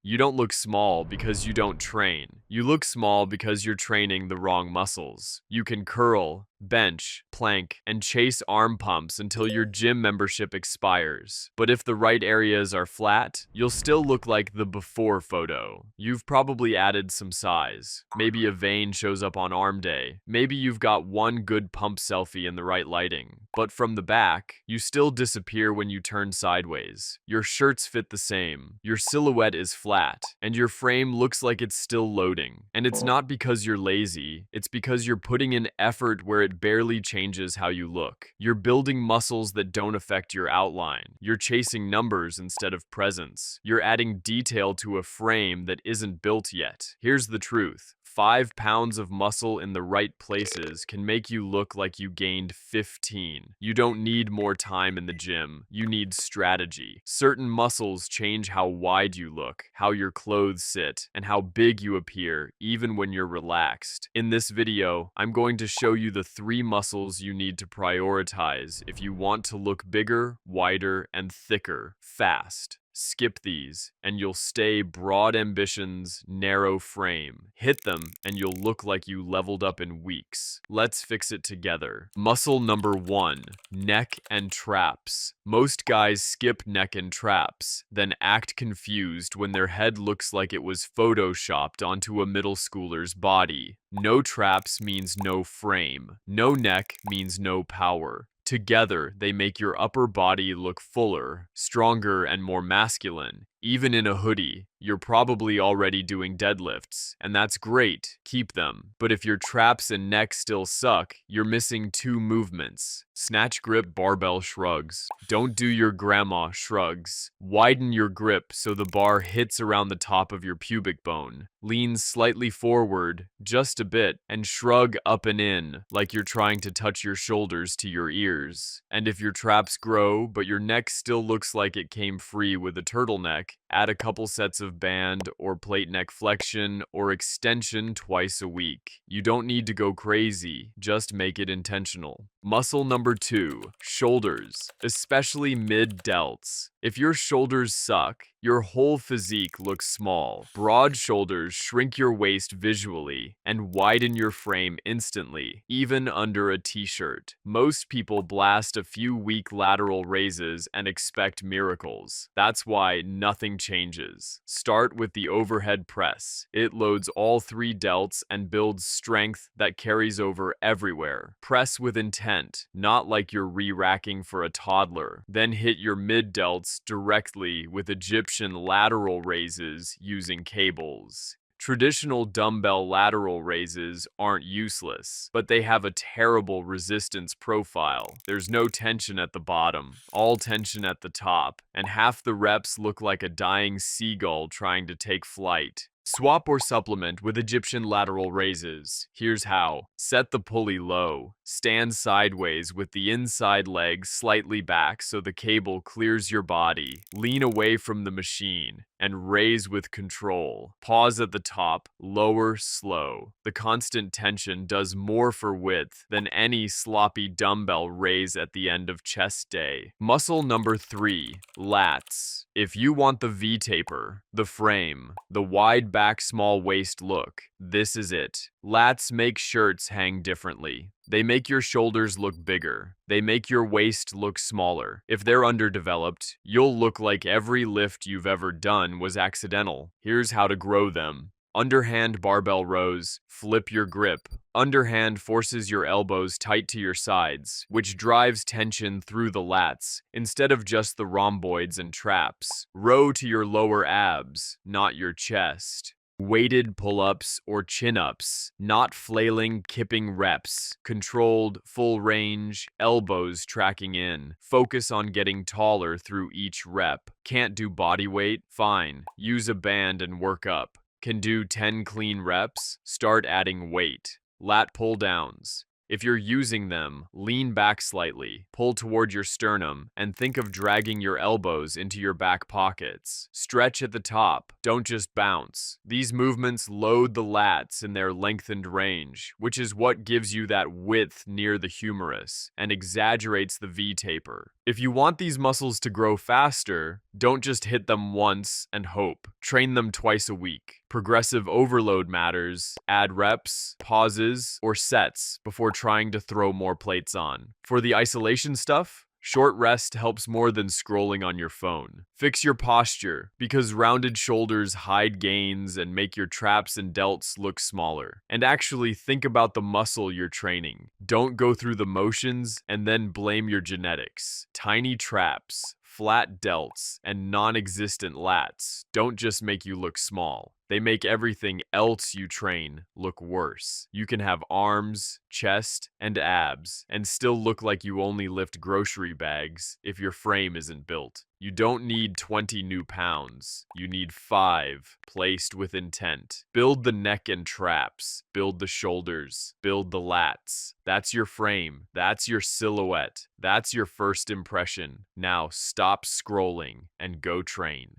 You don't look small because you don't train. You look small because you're training the wrong muscles. You can curl, bench, plank, and chase arm pumps until your gym membership expires. But if the right areas are flat, you'll still look like the before photo. You've probably added some size. Maybe a vein shows up on arm day. Maybe you've got one good pump selfie in the right lighting. But from the back, you still disappear when you turn sideways. Your shirts fit the same. Your silhouette is flat, and your frame looks like it's still loading. And it's not because you're lazy, it's because you're putting in effort where it barely changes how you look. You're building muscles that don't affect your outline. You're chasing numbers instead of presence. You're adding detail to a frame that isn't built yet. Here's the truth. 5 pounds of muscle in the right places can make you look like you gained 15. You don't need more time in the gym. You need strategy. Certain muscles change how wide you look, how your clothes sit, and how big you appear, even when you're relaxed. In this video, I'm going to show you the 3 muscles you need to prioritize if you want to look bigger, wider, and thicker, fast. Skip these, and you'll stay broad ambitions, narrow frame. Hit them, and you'll look like you leveled up in weeks. Let's fix it together. Muscle number 1, neck and traps. Most guys skip neck and traps, then act confused when their head looks like it was photoshopped onto a middle schooler's body. No traps means no frame. No neck means no power. Together, they make your upper body look fuller, stronger, and more masculine. Even in a hoodie, you're probably already doing deadlifts, and that's great, keep them. But if your traps and neck still suck, you're missing 2 movements. Snatch grip barbell shrugs. Don't do your grandma shrugs. Widen your grip so the bar hits around the top of your pubic bone. Lean slightly forward, just a bit, and shrug up and in, like you're trying to touch your shoulders to your ears. And if your traps grow, but your neck still looks like it came free with a turtleneck, add a couple sets of band or plate neck flexion or extension twice a week. You don't need to go crazy, just make it intentional. Muscle number 2, shoulders, especially mid-delts. If your shoulders suck, your whole physique looks small. Broad shoulders shrink your waist visually and widen your frame instantly, even under a t-shirt. Most people blast a few weak lateral raises and expect miracles. That's why nothing changes. Start with the overhead press. It loads all 3 delts and builds strength that carries over everywhere. Press with intent, not like you're re-racking for a toddler. Then hit your mid-delts directly with Egyptian lateral raises using cables. Traditional dumbbell lateral raises aren't useless, but they have a terrible resistance profile. There's no tension at the bottom, all tension at the top, and half the reps look like a dying seagull trying to take flight. Swap or supplement with Egyptian lateral raises. Here's how. Set the pulley low. Stand sideways with the inside leg slightly back so the cable clears your body. Lean away from the machine and raise with control. Pause at the top, lower slow. The constant tension does more for width than any sloppy dumbbell raise at the end of chest day. Muscle number 3, lats. If you want the V-taper, the frame, the wide back small waist look, this is it. Lats make shirts hang differently. They make your shoulders look bigger. They make your waist look smaller. If they're underdeveloped, you'll look like every lift you've ever done was accidental. Here's how to grow them. Underhand barbell rows, flip your grip. Underhand forces your elbows tight to your sides, which drives tension through the lats, instead of just the rhomboids and traps. Row to your lower abs, not your chest. Weighted pull-ups or chin-ups, not flailing, kipping reps. Controlled, full range, elbows tracking in. Focus on getting taller through each rep. Can't do body weight? Fine. Use a band and work up. Can do 10 clean reps? Start adding weight. Lat pull-downs. If you're using them, lean back slightly, pull toward your sternum, and think of dragging your elbows into your back pockets. Stretch at the top, don't just bounce. These movements load the lats in their lengthened range, which is what gives you that width near the humerus and exaggerates the V taper. If you want these muscles to grow faster, don't just hit them once and hope. Train them twice a week. Progressive overload matters. Add reps, pauses, or sets before trying to throw more plates on. For the isolation stuff, short rest helps more than scrolling on your phone. Fix your posture, because rounded shoulders hide gains and make your traps and delts look smaller. And actually think about the muscle you're training. Don't go through the motions and then blame your genetics. Tiny traps, flat delts, and non-existent lats don't just make you look small. They make everything else you train look worse. You can have arms, chest, and abs, and still look like you only lift grocery bags if your frame isn't built. You don't need 20 new pounds. You need 5 placed with intent. Build the neck and traps. Build the shoulders. Build the lats. That's your frame. That's your silhouette. That's your first impression. Now stop scrolling and go train.